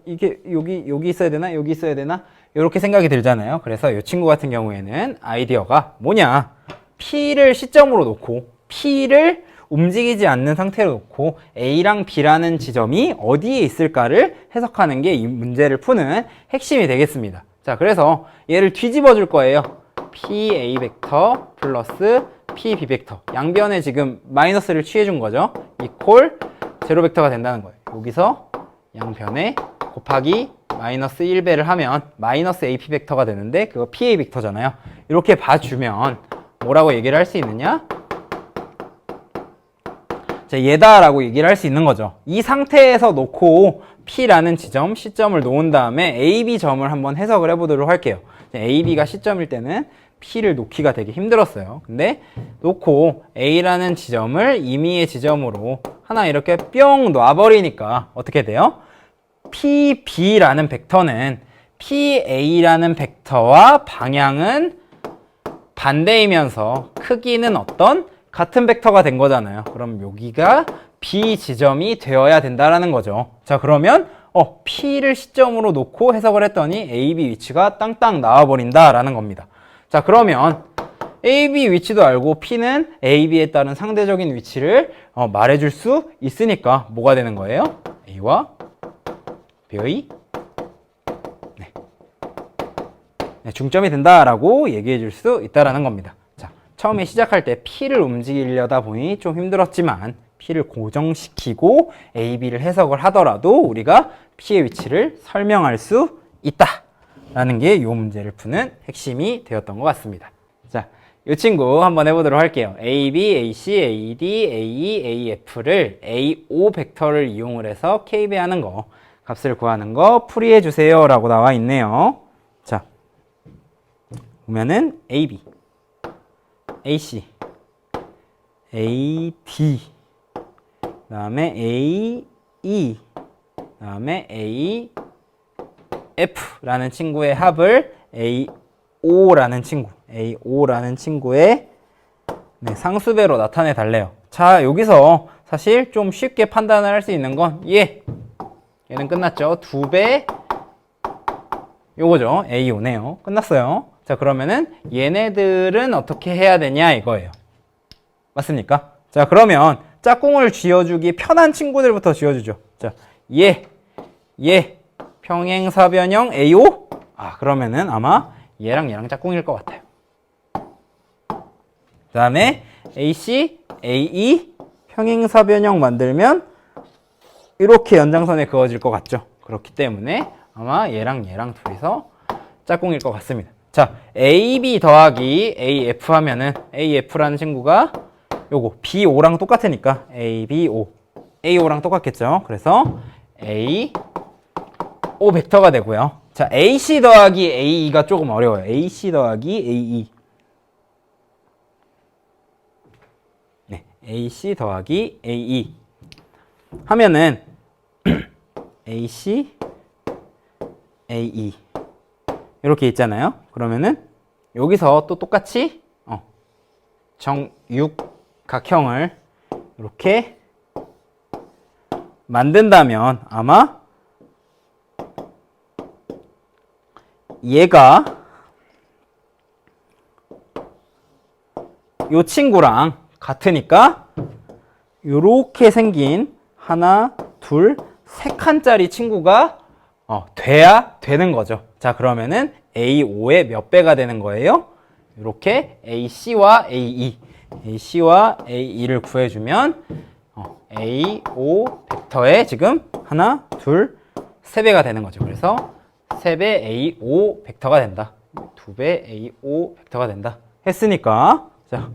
이게 여기 있어야 되나? 여기 있어야 되나? 이렇게 생각이 들잖아요. 그래서 이 친구 같은 경우에는 아이디어가 뭐냐? P를 시점으로 놓고 P를 움직이지 않는 상태로 놓고 A랑 B라는 지점이 어디에 있을까를 해석하는 게 이 문제를 푸는 핵심이 되겠습니다. 자, 그래서 얘를 뒤집어 줄 거예요. PA 벡터 플러스 PB 벡터. 양변에 지금 마이너스를 취해 준 거죠. 이퀄 제로 벡터가 된다는 거예요. 여기서 양변에 곱하기 마이너스 1배를 하면 마이너스 AP 벡터가 되는데 그거 PA 벡터잖아요. 이렇게 봐주면 뭐라고 얘기를 할 수 있느냐? 자, 얘다라고 얘기를 할 수 있는 거죠. 이 상태에서 놓고 P라는 지점, 시점을 놓은 다음에 AB 점을 한번 해석을 해보도록 할게요. AB가 시점일 때는 P를 놓기가 되게 힘들었어요. 근데 놓고 A라는 지점을 임의의 지점으로 하나 이렇게 뿅 놔버리니까 어떻게 돼요? PB라는 벡터는 PA라는 벡터와 방향은 반대이면서 크기는 어떤? 같은 벡터가 된 거잖아요. 그럼 여기가 B 지점이 되어야 된다라는 거죠. 자, 그러면 P를 시점으로 놓고 해석을 했더니 AB 위치가 땅땅 나와버린다라는 겁니다. 자, 그러면 AB 위치도 알고 P는 AB에 따른 상대적인 위치를 말해줄 수 있으니까 뭐가 되는 거예요? A와 B의 중점이 된다라고 얘기해 줄 수 있다라는 겁니다. 자, 처음에 시작할 때 P를 움직이려다 보니 좀 힘들었지만 P를 고정시키고 AB를 해석을 하더라도 우리가 P의 위치를 설명할 수 있다라는 게 이 문제를 푸는 핵심이 되었던 것 같습니다. 자, 이 친구 한번 해보도록 할게요. AB, AC, AD, AE, AF를 AO 벡터를 이용을 해서 K배하는 거, 값을 구하는 거 풀이해 주세요 라고 나와 있네요. 자, 보면은 AB, AC, AD, 그 다음에 AE, 그 다음에 AF라는 친구의 합을 AO라는 친구의 상수배로 나타내 달래요. 자, 여기서 사실 좀 쉽게 판단을 할 수 있는 건 얘는 끝났죠. 2배 요거죠. AO네요. 끝났어요. 자, 그러면은 얘네들은 어떻게 해야 되냐 이거예요. 맞습니까? 자, 그러면 짝꿍을 쥐어주기 편한 친구들부터 쥐어주죠. 자, 얘 평행사변형 AO? 그러면은 아마 얘랑 짝꿍일 것 같아요. 그 다음에 AC, AE 평행사변형 만들면 이렇게 연장선에 그어질 것 같죠. 그렇기 때문에 아마 얘랑 둘이서 짝꿍일 것 같습니다. 자, AB 더하기 AF 하면은 AF라는 친구가 요거 BO랑 똑같으니까 ABO, AO랑 똑같겠죠. 그래서 AO 벡터가 되고요. 자, AC 더하기 AE가 조금 어려워요. AC 더하기 AE. 네, AC 더하기 AE 하면은 AC, AE 이렇게 있잖아요. 그러면은 여기서 또 똑같이 정육각형을 이렇게 만든다면 아마 얘가 이 친구랑 같으니까 이렇게 생긴 하나, 둘, 세 칸짜리 친구가 돼야 되는 거죠. 자, 그러면은 A5의 몇 배가 되는 거예요? 이렇게 AC와 AE, AC와 AE를 구해주면 A5 벡터의 지금 하나, 둘, 세 배가 되는 거죠. 그래서 3배 A5 벡터가 된다. 2배 A5 벡터가 된다. 했으니까 자,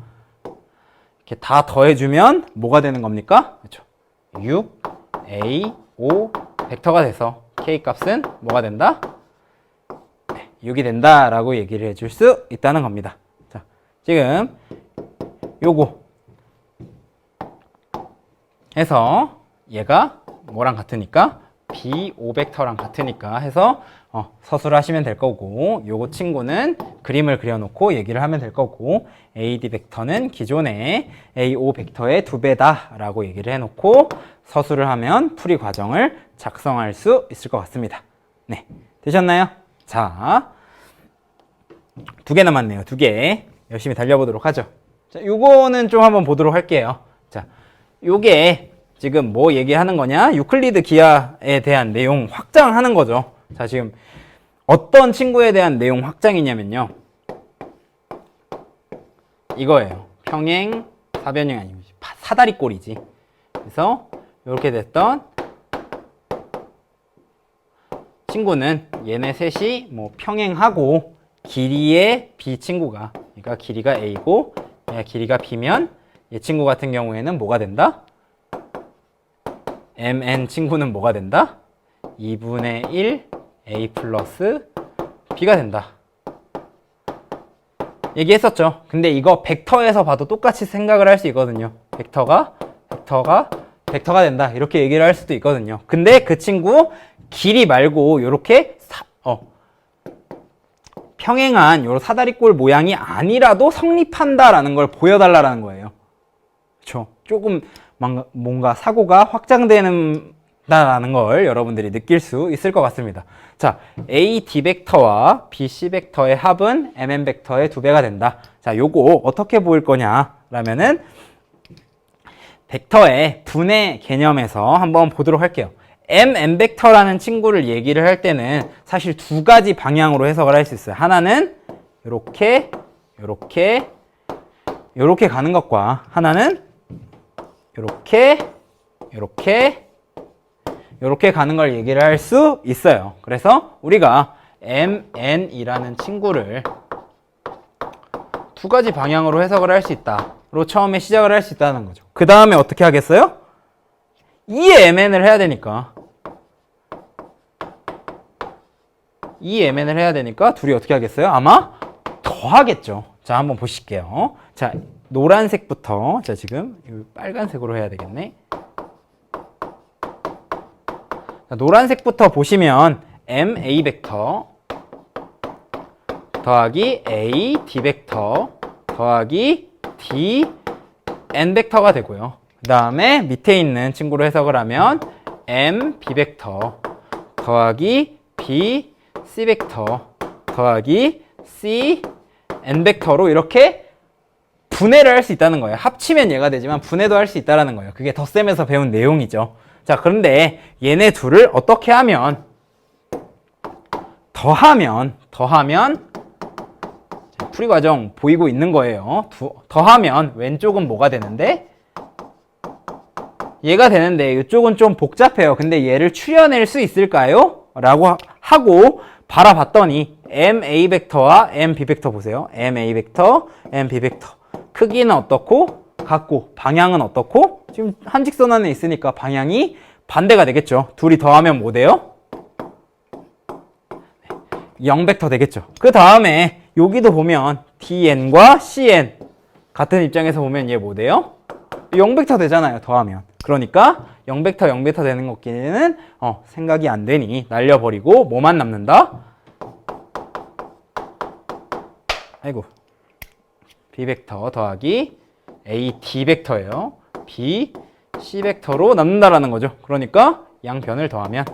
이렇게 다 더해주면 뭐가 되는 겁니까? 그렇죠. 6A5 벡터가 돼서 K 값은 뭐가 된다? 6이 된다라고 얘기를 해줄 수 있다는 겁니다. 자, 지금 요거 해서 얘가 뭐랑 같으니까 B5 벡터랑 같으니까 해서 서술을 하시면 될 거고, 요거 친구는 그림을 그려놓고 얘기를 하면 될 거고, AD 벡터는 기존의 A5 벡터의 2배다 라고 얘기를 해놓고 서술을 하면 풀이 과정을 작성할 수 있을 것 같습니다. 네, 되셨나요? 자, 2개 남았네요. 2개 열심히 달려보도록 하죠. 자, 요거는 좀 한번 보도록 할게요. 자, 요게 지금 뭐 얘기하는 거냐? 유클리드 기하에 대한 내용 확장하는 거죠. 자, 지금 어떤 친구에 대한 내용 확장이냐면요, 이거예요. 평행 사변형이 아니고 사다리꼴이지. 그래서 이렇게 됐던 친구는 얘네 셋이 뭐 평행하고 길이의 B 친구가, 그러니까 길이가 A고 얘가 길이가 B면 얘 친구 같은 경우에는 뭐가 된다? MN 친구는 뭐가 된다? 2분의 1 A 플러스 B가 된다. 얘기했었죠. 근데 이거 벡터에서 봐도 똑같이 생각을 할 수 있거든요. 벡터가 된다. 이렇게 얘기를 할 수도 있거든요. 근데 그 친구 길이 말고 요렇게 평행한 요 사다리꼴 모양이 아니라도 성립한다라는 걸 보여달라는 거예요. 그렇죠? 조금 뭔가 사고가 확장되는다라는 걸 여러분들이 느낄 수 있을 것 같습니다. 자, AD 벡터와 BC 벡터의 합은 MN 벡터의 2배가 된다. 자, 요거 어떻게 보일 거냐라면은 벡터의 분의 개념에서 한번 보도록 할게요. MN 벡터라는 친구를 얘기를 할 때는 사실 2가지 방향으로 해석을 할 수 있어요. 하나는 요렇게 가는 것과 하나는 요렇게 가는 걸 얘기를 할 수 있어요. 그래서 우리가 MN이라는 친구를 2가지 방향으로 해석을 할 수 있다로 처음에 시작을 할 수 있다는 거죠. 그 다음에 어떻게 하겠어요? 2의 MN을 해야 되니까 둘이 어떻게 하겠어요? 아마 더하겠죠. 자, 한번 보실게요. 자, 노란색부터, 자, 지금 빨간색으로 해야 되겠네. 자, 노란색부터 보시면 MA 벡터 더하기 AD 벡터 더하기 DN 벡터가 되고요. 그 다음에 밑에 있는 친구로 해석을 하면 MB 벡터 더하기 BC 벡터 더하기 CN 벡터로 이렇게 분해를 할 수 있다는 거예요. 합치면 얘가 되지만 분해도 할 수 있다는 거예요. 그게 덧셈에서 배운 내용이죠. 자, 그런데 얘네 둘을 어떻게 하면 더하면 풀이 과정 보이고 있는 거예요. 더하면 왼쪽은 뭐가 되는데? 얘가 되는데 이쪽은 좀 복잡해요. 근데 얘를 추려낼 수 있을까요? 라고 하고 바라봤더니 MA 벡터와 MB 벡터 보세요. MA 벡터, MB 벡터. 크기는 어떻고? 같고. 방향은 어떻고? 지금 한직선 안에 있으니까 방향이 반대가 되겠죠. 둘이 더하면 뭐 돼요? 0벡터 되겠죠. 그 다음에 여기도 보면 DN과 CN 같은 입장에서 보면 얘 뭐 돼요? 0벡터 되잖아요. 더하면. 그러니까 0벡터 0벡터 되는 것끼리는 생각이 안 되니 날려버리고 뭐만 남는다? 아이고, B벡터 더하기 A D벡터예요. B C벡터로 남는다라는 거죠. 그러니까 양변을 더하면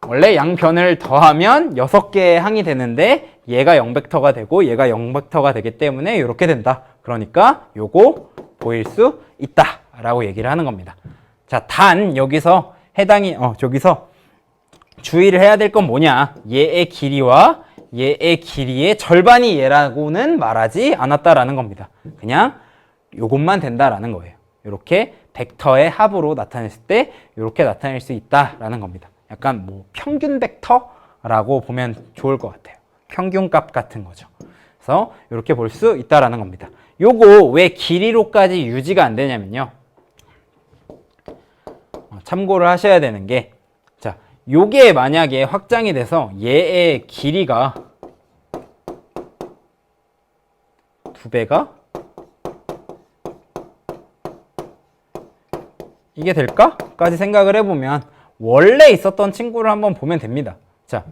원래 양변을 더하면 6개의 항이 되는데 얘가 0벡터가 되고 얘가 0벡터가 되기 때문에 이렇게 된다. 그러니까 요거 보일 수 있다 라고 얘기를 하는 겁니다. 자, 단 여기서 저기서 주의를 해야 될 건 뭐냐, 얘의 길이와 얘의 길이의 절반이 얘라고는 말하지 않았다라는 겁니다. 그냥 요것만 된다라는 거예요. 이렇게 벡터의 합으로 나타냈을 때 이렇게 나타낼 수 있다라는 겁니다. 약간 뭐 평균 벡터라고 보면 좋을 것 같아요. 평균값 같은 거죠. 그래서 이렇게 볼 수 있다라는 겁니다. 요거 왜 길이로까지 유지가 안 되냐면요. 참고를 하셔야 되는 게, 자, 요게 만약에 확장이 돼서 얘의 길이가 2배가 이게 될까? 까지 생각을 해보면 원래 있었던 친구를 한번 보면 됩니다. 자,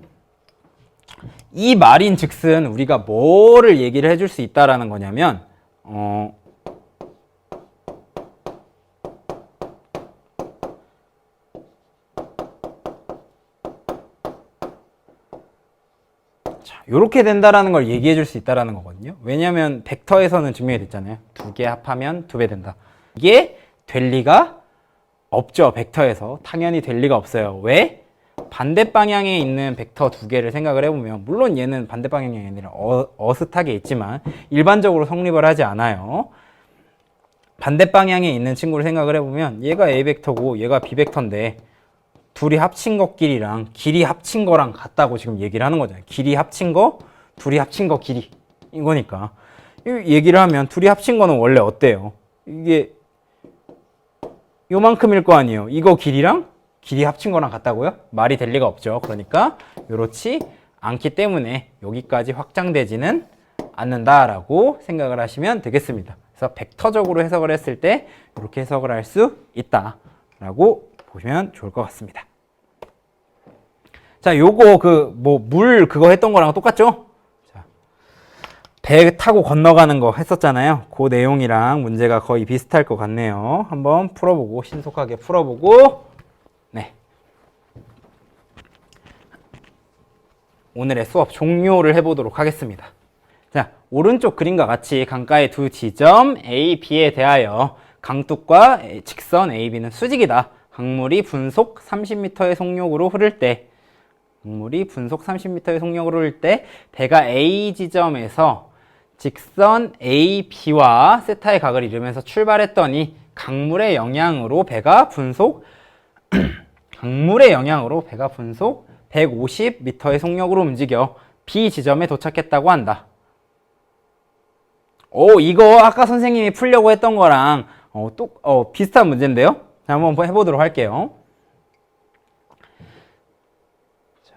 이 말인 즉슨 우리가 뭐를 얘기를 해줄 수 있다라는 거냐면 자, 요렇게 된다라는 걸 얘기해 줄 수 있다라는 거거든요. 왜냐면 벡터에서는 증명이 됐잖아요. 2개 합하면 2배 된다. 이게 될 리가 없죠. 벡터에서 당연히 될 리가 없어요. 왜? 반대 방향에 있는 벡터 2개를 생각을 해보면, 물론 얘는 반대 방향이 아니라 어슷하게 있지만 일반적으로 성립을 하지 않아요. 반대 방향에 있는 친구를 생각을 해보면 얘가 A 벡터고 얘가 B 벡터인데 둘이 합친 것끼리랑 길이 합친 거랑 같다고 지금 얘기를 하는 거잖아요. 길이 합친 거, 둘이 합친 거 길이 이거니까. 이 얘기를 하면 둘이 합친 거는 원래 어때요? 이게 요만큼일 거 아니에요. 이거 길이랑 길이 합친 거랑 같다고요? 말이 될 리가 없죠. 그러니까 요렇지 않기 때문에 여기까지 확장되지는 않는다라고 생각을 하시면 되겠습니다. 그래서 벡터적으로 해석을 했을 때 이렇게 해석을 할 수 있다라고 보시면 좋을 것 같습니다. 자, 요거 물 그거 했던 거랑 똑같죠? 자, 배 타고 건너가는 거 했었잖아요. 그 내용이랑 문제가 거의 비슷할 것 같네요. 한번 풀어보고, 신속하게 풀어보고, 네, 오늘의 수업 종료를 해보도록 하겠습니다. 자, 오른쪽 그림과 같이 강가의 두 지점 A, B에 대하여 강둑과 직선 A, B는 수직이다. 강물이 분속 30m의 속력으로 흐를 때, 배가 A 지점에서 직선 A, B와 세타의 각을 이루면서 출발했더니 강물의 영향으로 배가 분속 150m의 속력으로 움직여 B 지점에 도착했다고 한다. 이거 아까 선생님이 풀려고 했던 거랑 비슷한 문제인데요? 자, 한번 해보도록 할게요. 자,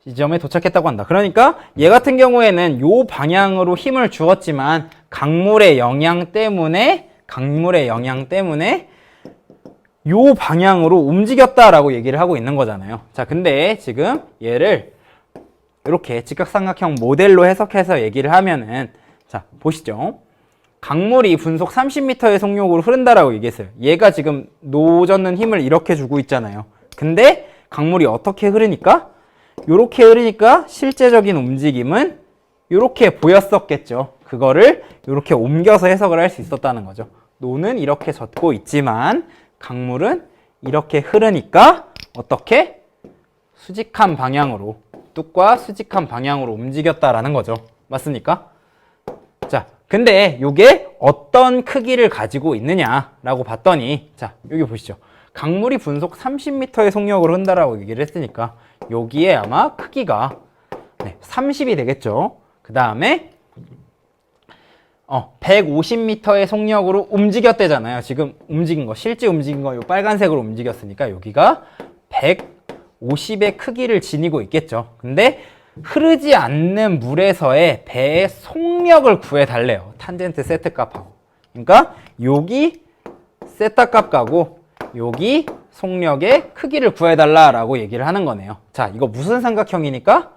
지점에 도착했다고 한다. 그러니까 얘 같은 경우에는 요 방향으로 힘을 주었지만 강물의 영향 때문에 요 방향으로 움직였다라고 얘기를 하고 있는 거잖아요. 자, 근데 지금 얘를 이렇게 직각삼각형 모델로 해석해서 얘기를 하면은, 자, 보시죠. 강물이 분속 30m의 속력으로 흐른다라고 얘기했어요. 얘가 지금 노젓는 힘을 이렇게 주고 있잖아요. 근데 강물이 어떻게 흐르니까? 요렇게 흐르니까 실제적인 움직임은 요렇게 보였었겠죠. 그거를 요렇게 옮겨서 해석을 할 수 있었다는 거죠. 노는 이렇게 젖고 있지만 강물은 이렇게 흐르니까 어떻게? 수직한 방향으로, 뚝과 수직한 방향으로 움직였다라는 거죠. 맞습니까? 자, 근데 이게 어떤 크기를 가지고 있느냐라고 봤더니, 자, 여기 보시죠. 강물이 분속 30m의 속력으로 흐른다라고 얘기를 했으니까 여기에 아마 크기가 30이 되겠죠. 그 다음에 150m의 속력으로 움직였대잖아요. 지금 움직인 거, 실제 움직인 거, 요 빨간색으로 움직였으니까 여기가 150의 크기를 지니고 있겠죠. 근데 흐르지 않는 물에서의 배의 속력을 구해달래요. 탄젠트 세트 값하고. 그러니까 여기 세타 값하고 여기 속력의 크기를 구해달라라고 얘기를 하는 거네요. 자, 이거 무슨 삼각형이니까?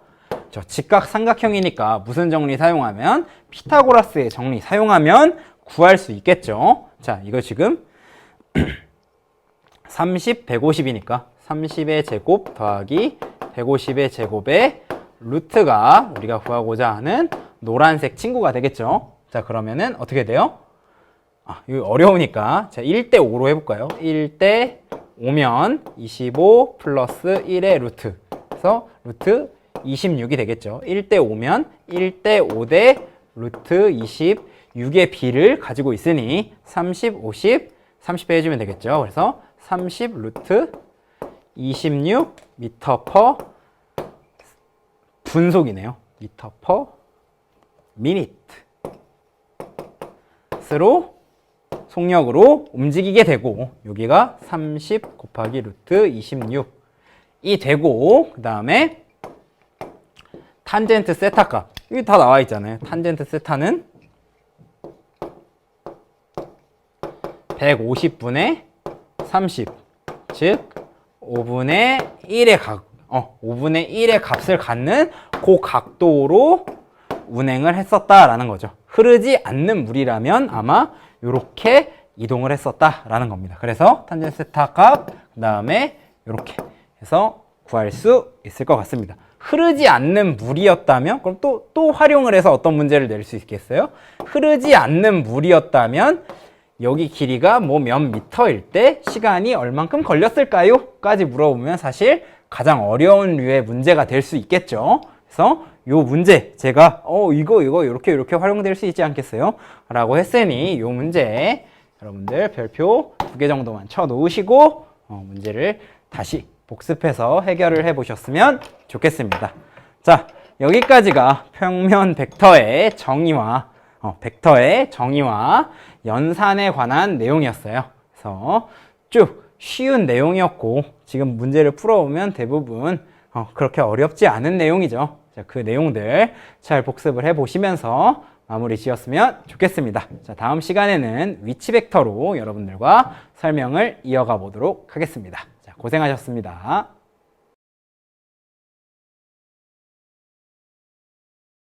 저 직각 삼각형이니까 무슨 정리 사용하면? 피타고라스의 정리 사용하면 구할 수 있겠죠. 자, 이거 지금 30, 150이니까 30의 제곱 더하기 150의 제곱의 루트가 우리가 구하고자 하는 노란색 친구가 되겠죠. 자, 그러면은 어떻게 돼요? 이거 어려우니까 자, 1대 5로 해볼까요? 1대 5면 25 플러스 1의 루트. 그래서 루트 26이 되겠죠. 1대 5면 1대 5대 루트 26의 b를 가지고 있으니 30, 50, 30배 해주면 되겠죠. 그래서 30 루트 26 미터 퍼 분속이네요. 미터 퍼 미니트 스로 속력으로 움직이게 되고 여기가 30 곱하기 루트 26이 되고 그 다음에 탄젠트 세타 값 여기 다 나와 있잖아요. 탄젠트 세타는 150분의 30 즉 5분의 1의 5분의 1의 값을 갖는 그 각도로 운행을 했었다라는 거죠. 흐르지 않는 물이라면 아마 이렇게 이동을 했었다라는 겁니다. 그래서 탄젠트 세타 값, 그 다음에 이렇게 해서 구할 수 있을 것 같습니다. 흐르지 않는 물이었다면 그럼 또 활용을 해서 어떤 문제를 낼 수 있겠어요? 흐르지 않는 물이었다면 여기 길이가 뭐 몇 미터일 때 시간이 얼만큼 걸렸을까요? 까지 물어보면 사실 가장 어려운 류의 문제가 될 수 있겠죠. 그래서 요 문제 제가 이거 이렇게 활용될 수 있지 않겠어요? 라고 했으니 요 문제 여러분들 별표 2개 정도만 쳐 놓으시고 문제를 다시 복습해서 해결을 해 보셨으면 좋겠습니다. 자, 여기까지가 평면 벡터의 정의와 연산에 관한 내용이었어요. 그래서 쭉 쉬운 내용이었고 지금 문제를 풀어보면 대부분 그렇게 어렵지 않은 내용이죠. 자, 그 내용들 잘 복습을 해보시면서 마무리 지었으면 좋겠습니다. 자, 다음 시간에는 위치 벡터로 여러분들과 설명을 이어가 보도록 하겠습니다. 자, 고생하셨습니다.